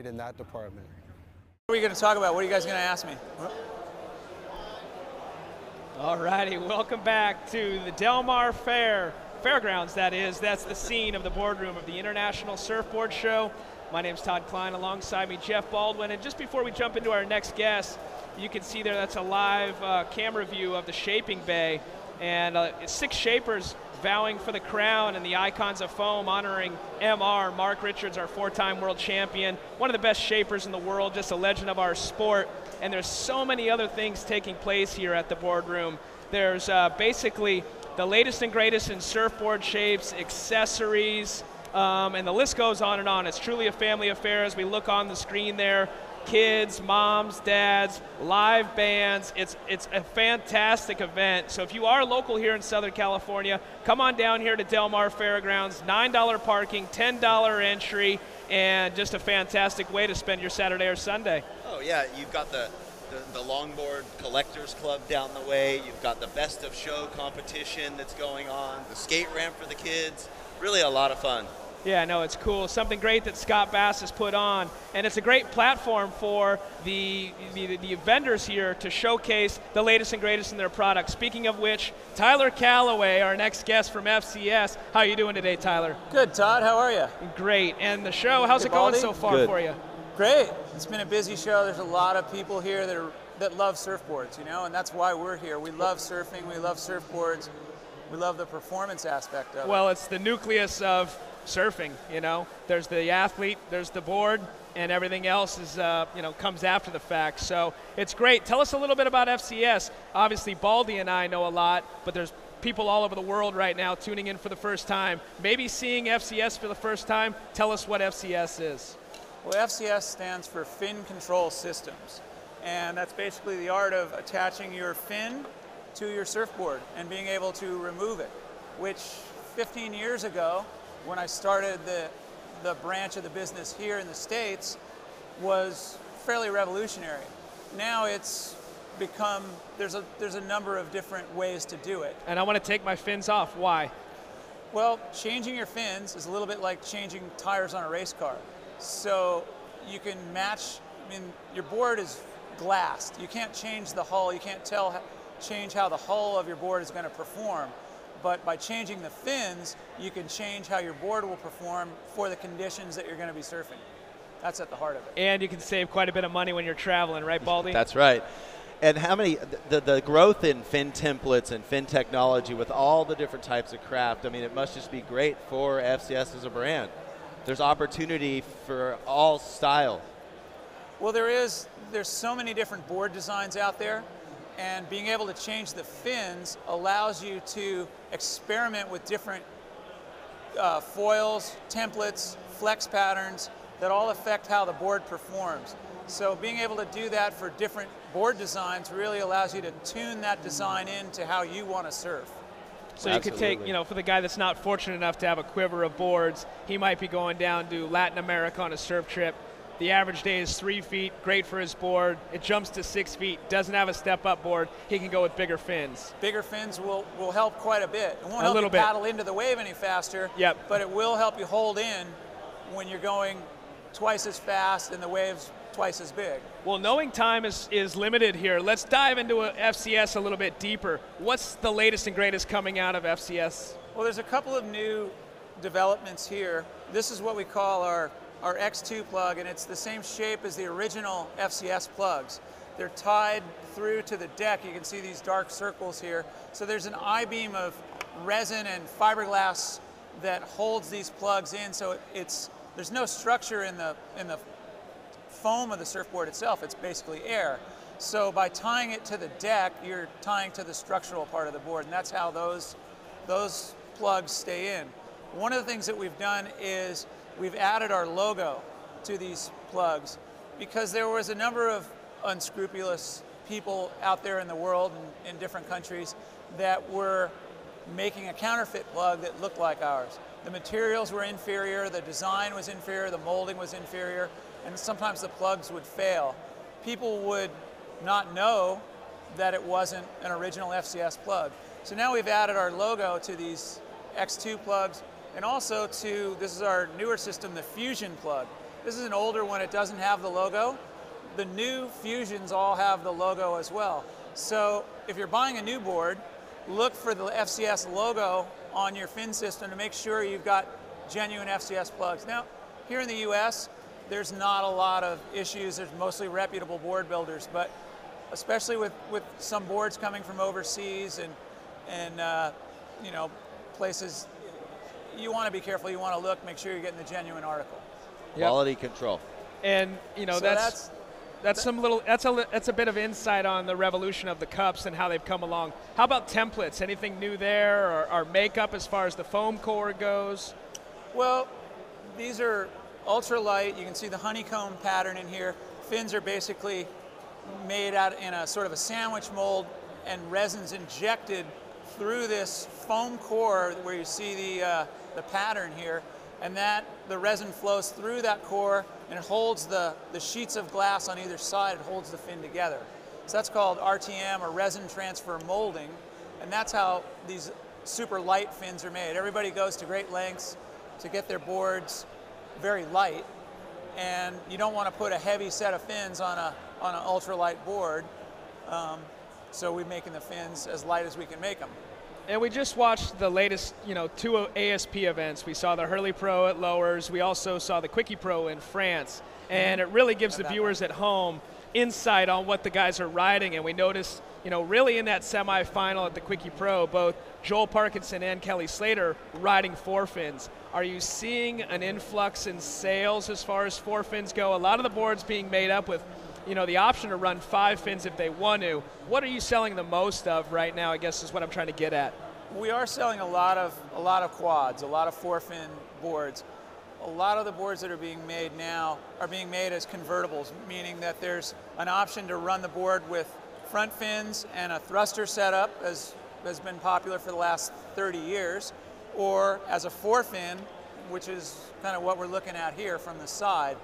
in that department. What are you going to talk about? What are you guys going to ask me? All righty, welcome back to the Del Mar Fairgrounds, that is. That's the scene of the boardroom of the International Surfboard Show. My name's Todd Kline, alongside me Jeff Baldwin, and just before we jump into our next guest, you can see there that's a live camera view of the shaping bay, and 6 shapers vowing for the crown and the icons of foam, honoring MR, Mark Richards, our 4-time world champion, one of the best shapers in the world, just a legend of our sport. And there's so many other things taking place here at the boardroom. There's basically the latest and greatest in surfboard shapes, accessories, and the list goes on and on. It's truly a family affair as we look on the screen there. Kids, moms, dads, live bands. It's a fantastic event. So if you are local here in Southern California, come on down here to Del Mar Fairgrounds. $9 parking, $10 entry, and just a fantastic way to spend your Saturday or Sunday. Oh yeah, you've got the Longboard Collectors Club down the way. You've got the Best of Show competition that's going on. The skate ramp for the kids. Really a lot of fun. Yeah, no, it's cool. Something great that Scott Bass has put on, and it's a great platform for the vendors here to showcase the latest and greatest in their products. Speaking of which, Tyler Callaway, our next guest from FCS. How are you doing today, Tyler? Good, Todd. How are you? Great. And the show, how's it going so far for you? Great. It's been a busy show. There's a lot of people here that love surfboards, you know, and that's why we're here. We love surfing. We love surfboards. We love the performance aspect of it. Well, it's the nucleus of surfing, you know. There's the athlete, there's the board, and everything else is, comes after the fact. So it's great. Tell us a little bit about FCS. Obviously, Baldy and I know a lot, but there's people all over the world right now tuning in for the first time, maybe seeing FCS for the first time. Tell us what FCS is. Well, FCS stands for Fin Control Systems, and that's basically the art of attaching your fin to your surfboard and being able to remove it, which 15 years ago, when I started the branch of the business here in the States, was fairly revolutionary. Now it's become, there's a number of different ways to do it. And I want to take my fins off. Why? Well, changing your fins is a little bit like changing tires on a race car. So you can match, your board is glassed. You can't change the hull, you can't change how the hull of your board is going to perform. But by changing the fins, you can change how your board will perform for the conditions that you're going to be surfing. That's at the heart of it. And you can save quite a bit of money when you're traveling, right, Baldy? That's right. And how many, the growth in fin templates and fin technology with all the different types of craft, it must just be great for FCS as a brand. There's opportunity for all style. Well, there's so many different board designs out there, and being able to change the fins allows you to experiment with different foils, templates, flex patterns that all affect how the board performs. So being able to do that for different board designs really allows you to tune that design into how you want to surf. So you could take, for the guy that's not fortunate enough to have a quiver of boards, he might be going down to Latin America on a surf trip. The average day is 3 feet, great for his board. It jumps to 6 feet, doesn't have a step-up board. He can go with bigger fins. Bigger fins will help quite a bit. It won't help you paddle into the wave any faster, but it will help you hold in when you're going twice as fast and the wave's twice as big. Well, knowing time is limited here. Let's dive into FCS a little bit deeper. What's the latest and greatest coming out of FCS? Well, there's a couple of new developments here. This is what we call our X2 plug, and it's the same shape as the original FCS plugs. They're tied through to the deck. You can see these dark circles here. So there's an I-beam of resin and fiberglass that holds these plugs in, so there's no structure in the foam of the surfboard itself. It's basically air. So by tying it to the deck, you're tying to the structural part of the board, and that's how those plugs stay in. One of the things that we've done is we've added our logo to these plugs because there was a number of unscrupulous people out there in the world and in different countries that were making a counterfeit plug that looked like ours. The materials were inferior, the design was inferior, the molding was inferior, and sometimes the plugs would fail. People would not know that it wasn't an original FCS plug. So now we've added our logo to these X2 plugs, and also to, this is our newer system, the Fusion plug. This is an older one. It doesn't have the logo. The new Fusions all have the logo as well. So if you're buying a new board, look for the FCS logo on your fin system to make sure you've got genuine FCS plugs. Now, here in the US, there's not a lot of issues. There's mostly reputable board builders, but especially with some boards coming from overseas and you know, places, you want to be careful. You want to look, make sure you're getting the genuine article. Quality control. And you know, So that's a bit of insight on the revolution of the cups and how they've come along. How about templates? Anything new there, or makeup as far as the foam core goes? Well, these are ultra light. You can see the honeycomb pattern in here. Fins are basically made out in a sort of a sandwich mold, and resin's injected through this foam core where you see the pattern here, and the resin flows through that core and it holds the sheets of glass on either side. It holds the fin together. So that's called RTM, or resin transfer molding, and that's how these super light fins are made. Everybody goes to great lengths to get their boards very light, and you don't want to put a heavy set of fins on an ultralight board. So we're making the fins as light as we can make them. And we just watched the latest, you know, 2 ASP events. We saw the Hurley Pro at Lowers. We also saw the Quickie Pro in France. And it really gives the viewers at home insight on what the guys are riding. And we noticed, you know, really in that semifinal at the Quickie Pro, both Joel Parkinson and Kelly Slater riding 4-fins. Are you seeing an influx in sales as far as 4-fins go? A lot of the boards being made up with, you know, the option to run 5 fins if they want to. What are you selling the most of right now, I guess, is what I'm trying to get at. We are selling a lot of quads, a lot of 4-fin boards. A lot of the boards that are being made now are being made as convertibles, meaning that there's an option to run the board with front fins and a thruster setup, as has been popular for the last 30 years, or as a 4-fin, which is kind of what we're looking at here from the side.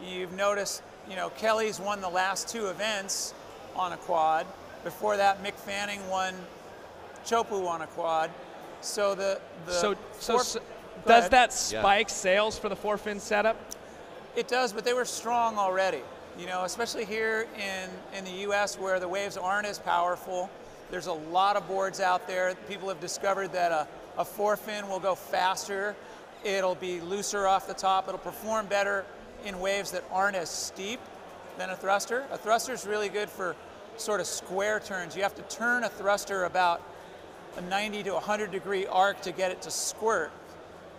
You've noticed, you know, Kelly's won the last 2 events on a quad. Before that, Mick Fanning won Chopu on a quad. So does that spike sales for the 4-fin setup? It does, but they were strong already. You know, especially here in the U.S. where the waves aren't as powerful. There's a lot of boards out there. People have discovered that a 4-fin will go faster. It'll be looser off the top. It'll perform better in waves that aren't as steep than a thruster. A thruster is really good for sort of square turns. You have to turn a thruster about a 90 to 100 degree arc to get it to squirt.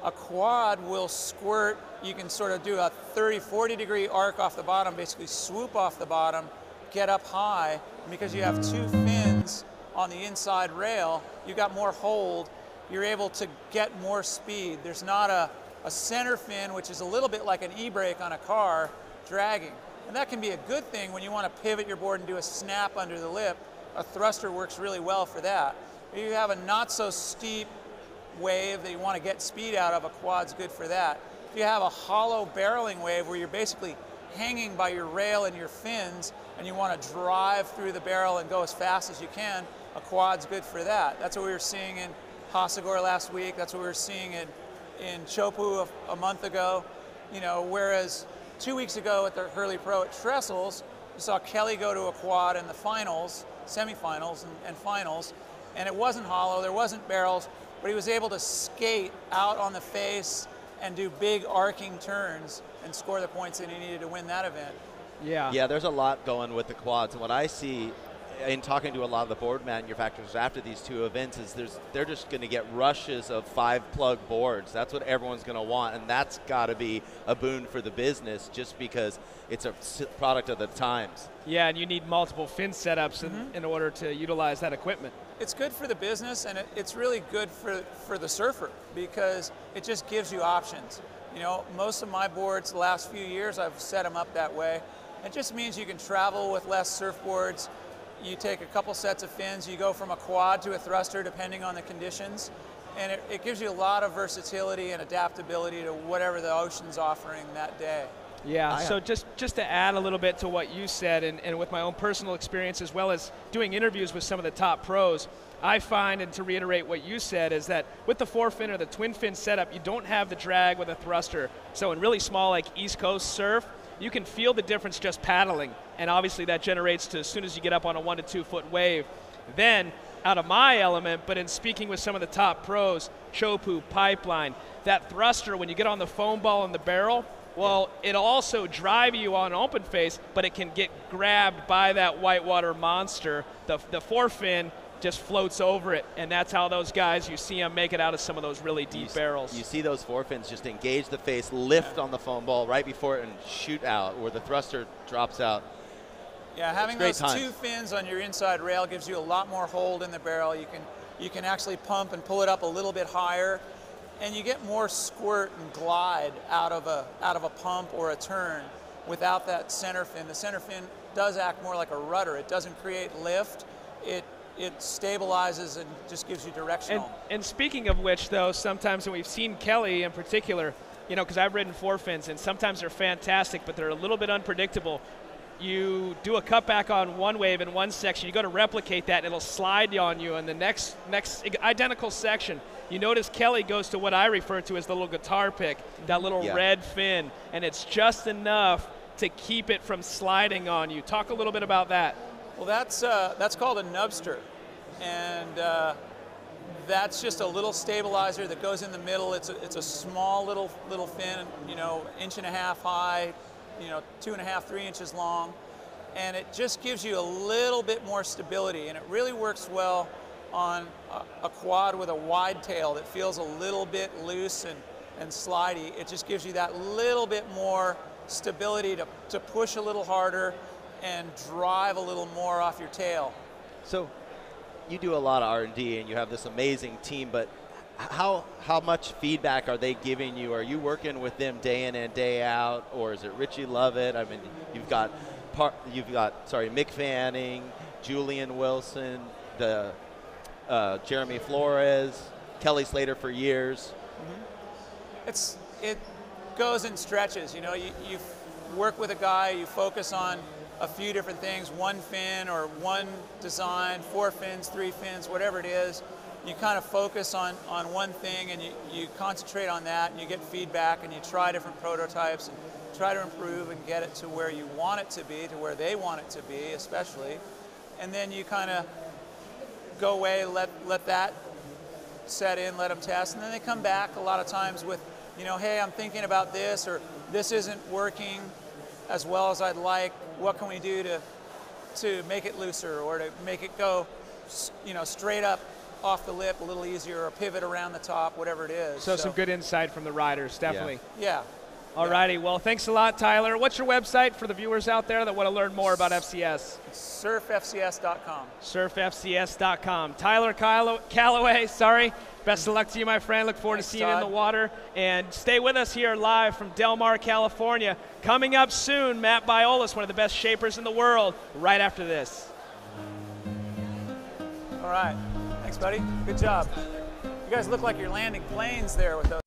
A quad will squirt. You can sort of do a 30, 40 degree arc off the bottom, basically swoop off the bottom, get up high. And because you have 2 fins on the inside rail, you got more hold. You're able to get more speed. There's not a center fin, which is a little bit like an e-brake on a car, dragging. And that can be a good thing when you want to pivot your board and do a snap under the lip. A thruster works really well for that. If you have a not so steep wave that you want to get speed out of, a quad's good for that. If you have a hollow barreling wave where you're basically hanging by your rail and your fins and you want to drive through the barrel and go as fast as you can, a quad's good for that. That's what we were seeing in Hasagor last week. That's what we were seeing in Chopu a month ago. You know, whereas 2 weeks ago at the Hurley Pro at Trestles, you saw Kelly go to a quad in the finals, semifinals and finals, and it wasn't hollow, there wasn't barrels, but he was able to skate out on the face and do big arcing turns and score the points that he needed to win that event. Yeah, there's a lot going with the quads. And what I see in talking to a lot of the board manufacturers after these 2 events is they're just going to get rushes of 5-plug boards. That's what everyone's going to want, and that's got to be a boon for the business just because it's a product of the times. Yeah, and you need multiple fin setups in order to utilize that equipment. It's good for the business, and it's really good for the surfer because it just gives you options. You know, most of my boards the last few years, I've set them up that way. It just means you can travel with less surfboards. You take a couple sets of fins, you go from a quad to a thruster depending on the conditions, and it gives you a lot of versatility and adaptability to whatever the ocean's offering that day. Yeah, so just to add a little bit to what you said, and with my own personal experience as well as doing interviews with some of the top pros, I find, and to reiterate what you said, is that with the four-fin or the twin-fin setup, you don't have the drag with a thruster. So in really small, like East Coast surf, you can feel the difference just paddling, and obviously that generates to as soon as you get up on a 1 to 2 foot wave. Then, out of my element, but in speaking with some of the top pros, Chopu, Pipeline, that thruster, when you get on the foam ball in the barrel, well, it'll also drive you on open face, but it can get grabbed by that whitewater monster. The four-fin just floats over it, and that's how those guys, you see them make it out of some of those really deep barrels. You see those forefins just engage the face, lift on the foam ball right before it, and shoot out, where the thruster drops out. Yeah, having those two fins on your inside rail gives you a lot more hold in the barrel. You can actually pump and pull it up a little bit higher, and you get more squirt and glide out of a pump or a turn without that center fin. The center fin does act more like a rudder. It doesn't create lift. It stabilizes and just gives you directional. And speaking of which, though, sometimes when we've seen Kelly in particular, you know, because I've ridden four fins, and sometimes they're fantastic, but they're a little bit unpredictable. You do a cutback on one wave in one section, you go to replicate that, and it'll slide on you in the next identical section. You notice Kelly goes to what I refer to as the little guitar pick, that little red fin, and it's just enough to keep it from sliding on you. Talk a little bit about that. Well, that's called a nubster, and that's just a little stabilizer that goes in the middle. It's a small little fin, you know, 1.5 inches high, you know, 2.5, 3 inches long, and it just gives you a little bit more stability, and it really works well on a quad with a wide tail that feels a little bit loose and slidey. It just gives you that little bit more stability to push a little harder and drive a little more off your tail. So you do a lot of R&D and you have this amazing team, but how much feedback are they giving you? Are you working with them day in and day out, or is it Richie Lovett? I mean, you've got Mick Fanning, Julian Wilson, the Jeremy Flores, Kelly Slater for years. It goes in stretches. You know, you work with a guy, you focus on a few different things, one fin or one design, 4 fins, 3 fins, whatever it is. You kind of focus on one thing, and you concentrate on that, and you get feedback, and you try different prototypes and try to improve and get it to where you want it to be, to where they want it to be especially. And then you kind of go away, let that set in, let them test, and then they come back a lot of times with, you know, hey, I'm thinking about this, or this isn't working as well as I'd like. What can we do to make it looser, or to make it go, you know, straight up off the lip a little easier, or pivot around the top, whatever it is. So some good insight from the riders, definitely. Yeah. All righty, well, thanks a lot, Tyler. What's your website for the viewers out there that want to learn more about FCS? SurfFCS.com. SurfFCS.com. Tyler Callaway, sorry. Best of luck to you, my friend. Look forward to seeing you in the water. And stay with us here live from Del Mar, California. Coming up soon, Matt Biolas, one of the best shapers in the world, right after this. All right. Thanks, buddy. Good job. You guys look like you're landing planes there with those.